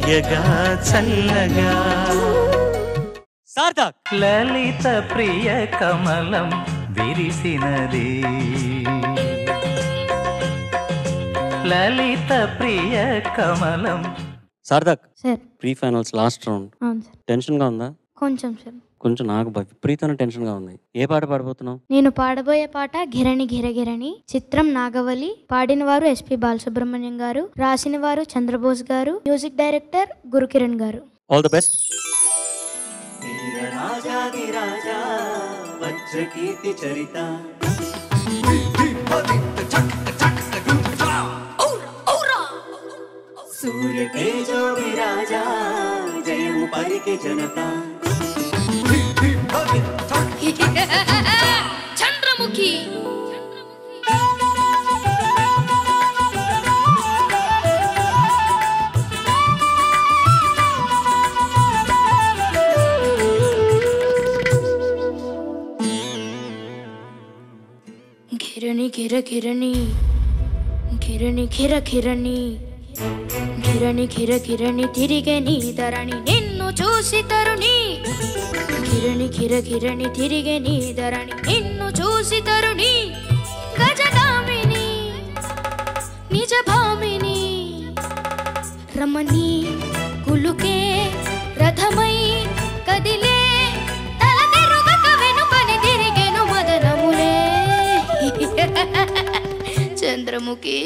సౌఖ్యగా చల్లగా సార్థక్. లలిత ప్రియ కమలం విరిసినది, లలిత ప్రియ కమలం. Sarthak sir pre finals last round, అవును సార్. టెన్షన్ గా ఉందా? కొంచెం సార్. కొంచెం నాకు విపరీతమైన టెన్షన్ గా ఉంది. ఏ పాట పాడబోతున్నావు? నేను పాడబోయే పాట గిరణి గిరగిరణి, చిత్రం నాగవలి, పాడిన వారు ఎస్పి బాలసుబ్రహ్మణ్యం గారు, రాసిన వారు చంద్రబోస్ గారు, మ్యూజిక్ డైరెక్టర్ గురుకిరణ్ గారు. All the best. సూర్య తేజో విరాజా జయము పలికే జనత. చంద్రముఖి కిరణి కిర కిరణి కిరణి కిర కిరణి కిరణి కిర కిరణి తిరిగే నీ ధరణి నిన్ను చూసి తరుణి. కిరణి కిర కిరణి తిరిగే నీ ధరణి నిన్ను చూసి తరుణి. గజగామిని నిజ భామిని రమణి కులుకే రథమై కదిలే తల తిరుగక వెనుకని తిరిగెను మదనములే. చంద్రముఖి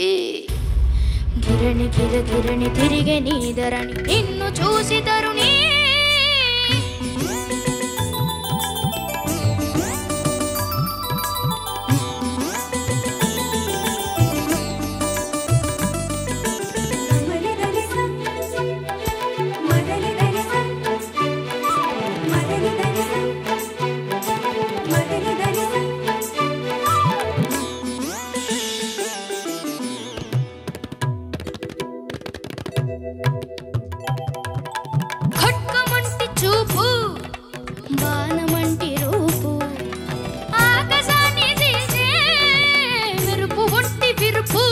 కిరణి కిర కిరణి తిరిగే నీ ధరణి నిన్ను చూసి తరుణి. ఖడ్గమంటి చూపు బాణమంటి రూపు ఆకాశాన్ని తీసే మెరుపు ఒట్టి విరుపు.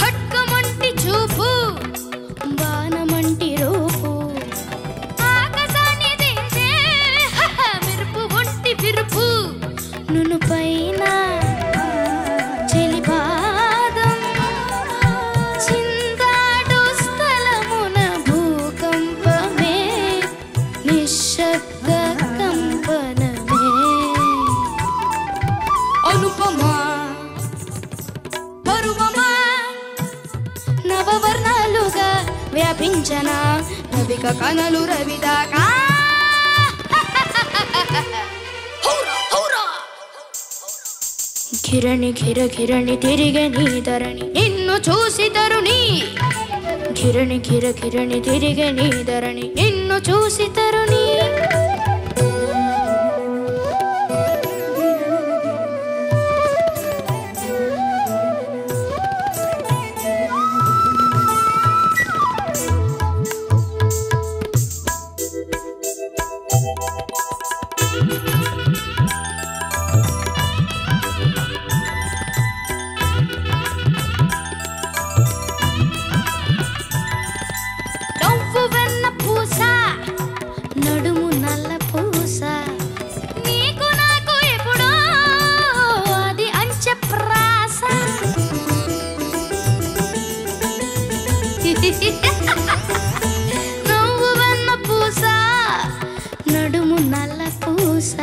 ఖడ్గమంటి చూపు బాణమంటి రూపు ఆకాశాన్ని తీసే మెరుపు ఒట్టి విరుపు. నును పైన చెలిపాదం చిందాడు స్థలమున భూకంపమే నిశ్శబ్ద కంపనమే. అనుపమా పరువమా నవవర్ణాలుగా వ్యాపించన రవిక కనలు రవిదాకా. కిరణి కిర కిరణి తిరిగే నీ ధరణి నిన్ను చూసి తరుణి. కిరణి కిర కిరణి తిరిగే నీ ధరణి నిన్ను చూసి తరుణి. నవ్వు వెన్న పూస నడుము నల్ల పూస నీకు నాకు ఎప్పుడో అది అంచె ప్రాస. నవ్వు వెన్న పూస నడుము నల్ల పూస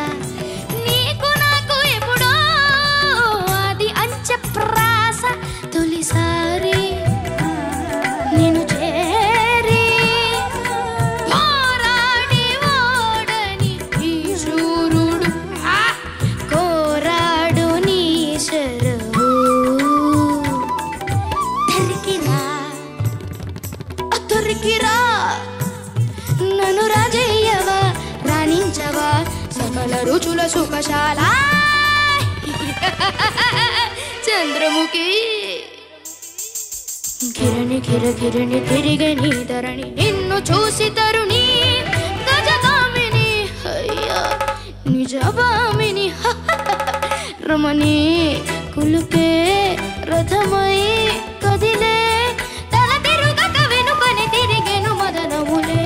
నీకు నాకు ఎప్పుడో అది అంచె ప్రాస. తొలిసారి నిన్ను చేరి పోరాడి ఓడని ఈ శూరుడు కోరాడు నీ శరవు. తరికిరా తొరికిరా నన్ను రాజయ్యవా రాణించవా సకల రుచుల సుఖశాల. చంద్రముఖి కిరణి కిర కిరణి తిరిగే నీ ధరణి నిన్ను చూసి తరుణి. గజగామిని అయ్యా నిజ భామిని రమణి కులుకే రథమై కదిలే తల తిరుగక వెనుకని తిరిగెను మదనములే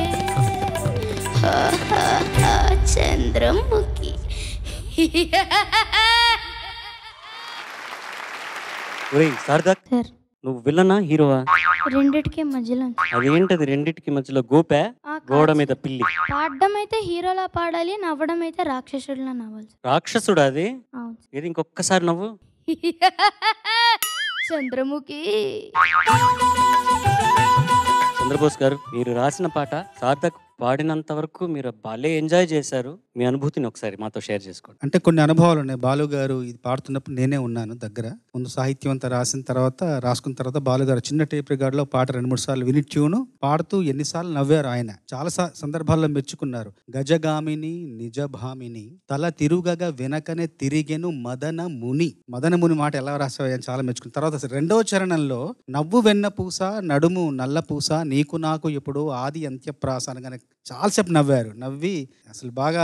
హా, హా, హా, చంద్రముఖి. ఒరేయ్ సార్థక్, సార్ నువ్వు విల్లనా హీరోవా? రెండిటికి మధ్యలో అదేంటది రెండిటికి మధ్యలో గోపే ఆ గోడ మీద పిల్లి? పాడడం అయితే హీరోలా పాడాలి, నవ్వడం అయితే రాక్షసుడిలా నవ్వాలి సార్. రాక్షసుడా అది? అవును సార్. ఏది ఇంకొకసారి నవ్వు. చంద్రముఖి. చంద్రబోస్ గారు, మీరు రాసిన పాట సార్థక్ పాడినంత వరకు మీరు భలే ఎంజాయ్ చేశారు. మీ అనుభూతిని ఒకసారి మాతో షేర్ చేసుకోండి. అంటే కొన్ని అనుభవాలు ఉన్నాయి. బాలు గారు ఇది పాడుతున్నప్పుడు నేనే ఉన్నాను దగ్గర. ముందు సాహిత్యం అంతా రాసుకున్న తర్వాత బాలు గారు చిన్న టేప్ రికార్డులో పాట 2-3 సార్లు విని ట్యూను పాడుతూ ఎన్నిసార్లు నవ్వారు ఆయన. చాలా సందర్భాల్లో మెచ్చుకున్నారు. గజగామిని నిజభామిని తల తిరుగగా వెనకనే తిరిగెను మదన ముని. మదన ముని మాట ఎలా రాసావు అని చాలా మెచ్చుకున్న తర్వాత రెండవ చరణంలో నవ్వు వెన్న పూస నడుము నల్ల పూస నీకు నాకు ఎప్పుడు ఆది అంత్యప్రాస అనగానే చాలాసేపు నవ్వి అసలు బాగా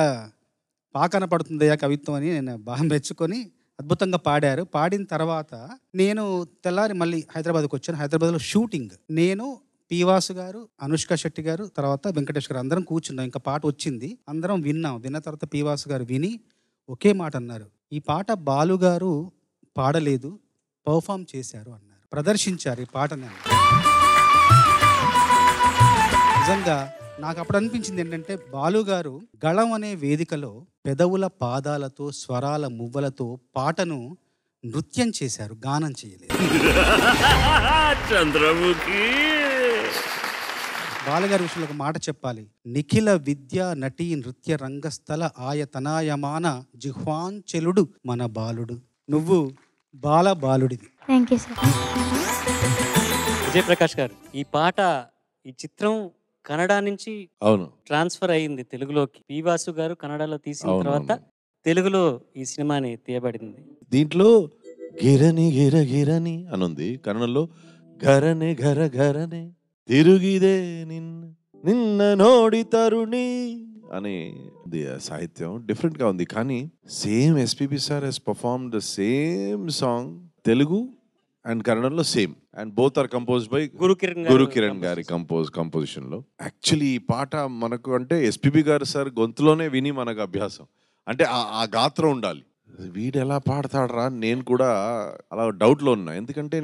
పాకన పడుతుందయ్యా కవిత్వం అని నేను బాగా మెచ్చుకొని అద్భుతంగా పాడారు. పాడిన తర్వాత నేను తెల్లారి మళ్ళీ హైదరాబాద్కి వచ్చాను. హైదరాబాద్లో షూటింగ్. నేను పీవాసు గారు, అనుష్క శెట్టి గారు, తర్వాత వెంకటేష్ గారు అందరం కూర్చున్నాం. ఇంకా పాట వచ్చింది, అందరం విన్న తర్వాత పీవాసు గారు విని ఒకే మాట అన్నారు, ఈ పాట బాలు గారు పాడలేదు, పర్ఫామ్ చేశారు అన్నారు, ప్రదర్శించారు ఈ పాటని. నిజంగా నాకు అప్పుడు అనిపించింది ఏంటంటే బాలు గారు గళం అనే వేదికలో పెదవుల పాదాలతో స్వరాల మువ్వలతో పాటను నృత్యం చేశారు, గానం చేయలేదు. చంద్రముఖి. బాలుగారి విషయంలో ఒక మాట చెప్పాలి. నిఖిల విద్య నటీ నృత్య రంగస్థల ఆయతనాయమాన జిహ్వాంచలుడు మన బాలుడు. నువ్వు బాలుడివి. Thank you sir. విజయప్రకాష్ గారు, ఈ పాట ఈ చిత్రం కన్నడ నుంచి అవును ట్రాన్స్ఫర్ అయ్యింది తెలుగులోకి. పీవాసు గారు కన్నడలో తీసిన తర్వాత తెలుగులో ఈ సినిమాని తీయబడింది. దీంట్లో గిరని గిరని అనుంది, కన్నడలో గరనే గరనే తిరుగిదే నిన్న నోడి తరుణి అని సాహిత్యం డిఫరెంట్ గా ఉంది. కానీ same SPB sir he's perform the same song Telugu and కన్నడలో same, and both are composed by Gurukiran గారి కంపోజిషన్ లో. యాక్చువల్లీ ఈ పాట మనకు అంటే ఎస్పీబీ గారు సార్ గొంతులోనే విని మనకు అభ్యాసం. అంటే ఆ గాత్రం ఉండాలి. వీడు ఎలా పాడతాడరా నేను కూడా అలా డౌట్ లో ఉన్నా. ఎందుకంటే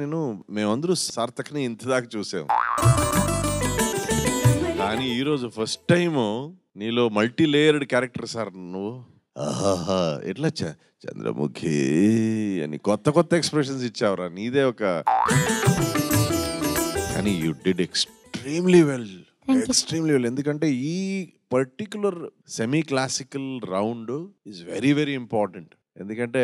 మేమందరూ సార్థక్ని ఇంతదాకా చూసాం, కానీ ఈరోజు ఫస్ట్ టైం నీలో మల్టీ లేయర్డ్ క్యారెక్టర్ సార్ నువ్వు. ఆహాహా, ఎట్లా చంద్రముఖి అని కొత్త ఎక్స్ప్రెషన్స్ ఇచ్చావురా, నీదే ఒక. కానీ యూ డిడ్ ఎక్స్ట్రీమ్లీ వెల్. ఎందుకంటే ఈ particular semi classical round is very very important. ఎందుకంటే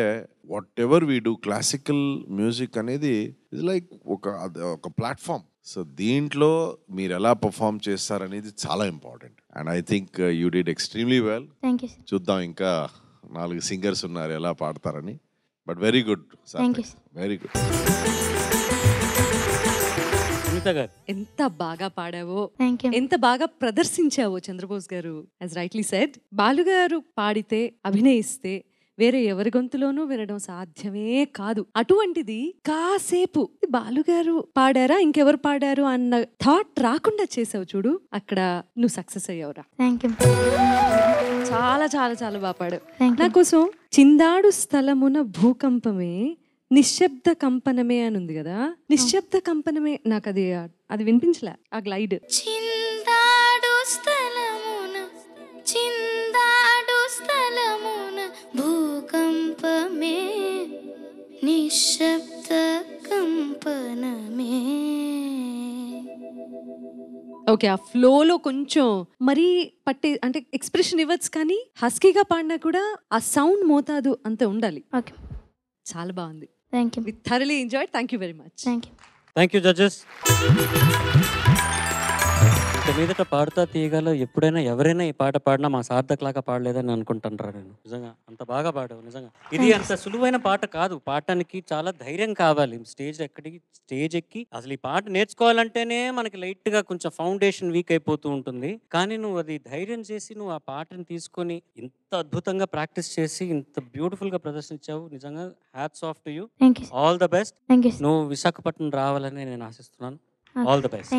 whatever we do, classical music అనేది ఇస్ లైక్ ఒక ప్లాట్ఫామ్. సో దీంట్లో మీరు ఎలా పర్ఫామ్ చేస్తారనేది చాలా important. And I think you did extremely well. చూద్దాం, ఇంకా 4 సింగర్స్ ఉన్నారు ఎలా పాడతారని. But very good, very good. ఎంత బాగా పాడావో, ఎంత బాగా ప్రదర్శించావో చంద్రబోస్ గారు. యాజ్ రైట్లీ సెడ్, బాలు గారు పాడితే అభినయిస్తే వేరే ఎవరి గొంతులోనూ వినడం సాధ్యమే కాదు. అటువంటిది కాసేపు బాలుగారు పాడారా ఇంకెవరు పాడారు అన్న థాట్ రాకుండా చేసావు చూడు, అక్కడ నువ్వు సక్సెస్ అయ్యావురా. చాలా చాలా చాలా బాగా పాడావు. నా కోసం చిందాడు స్థలమున భూకంపమే నిశ్శబ్ద కంపనమే అని ఉంది కదా, నిశ్శబ్ద కంపనమే నాకు అది వినిపించలే ఆ గ్లైడ్. చిందాడు స్థలమున భూకంపమే నిశ్శబ్ద కంపనమే. ఓకే, ఆ ఫ్లోలో కొంచెం మరీ పట్టే అంటే ఎక్స్ప్రెషన్ ఇవ్వచ్చు, కానీ హస్కీగా పాడినా కూడా ఆ సౌండ్ మోతాదు అంతే ఉండాలి. చాలా బాగుంది. We thoroughly enjoyed. Thank you very much. Thank you. Thank you, judges. ఇక మీదట పాడుతా తీయగలో ఎప్పుడైనా ఎవరైనా ఈ పాట పాడినా మా సార్థక్ లాగా పాడలేదని అనుకుంటాను నేను. నిజంగా అంత బాగా పాడావు నిజంగా. ఇది అంత సులువైన పాట కాదు, పాడటానికి చాలా ధైర్యం కావాలి. స్టేజ్ ఎక్కి అసలు ఈ పాట నేర్చుకోవాలంటేనే మనకి లైట్ గా కొంచెం ఫౌండేషన్ వీక్ అయిపోతూ ఉంటుంది. కానీ నువ్వు అది ధైర్యం చేసి నువ్వు ఆ పాటను తీసుకొని ఇంత అద్భుతంగా ప్రాక్టీస్ చేసి ఇంత బ్యూటిఫుల్ గా ప్రదర్శించావు. నిజంగా hats off to you. All the best. నువ్వు విశాఖపట్నం రావాలని నేను ఆశిస్తున్నాను. All the best.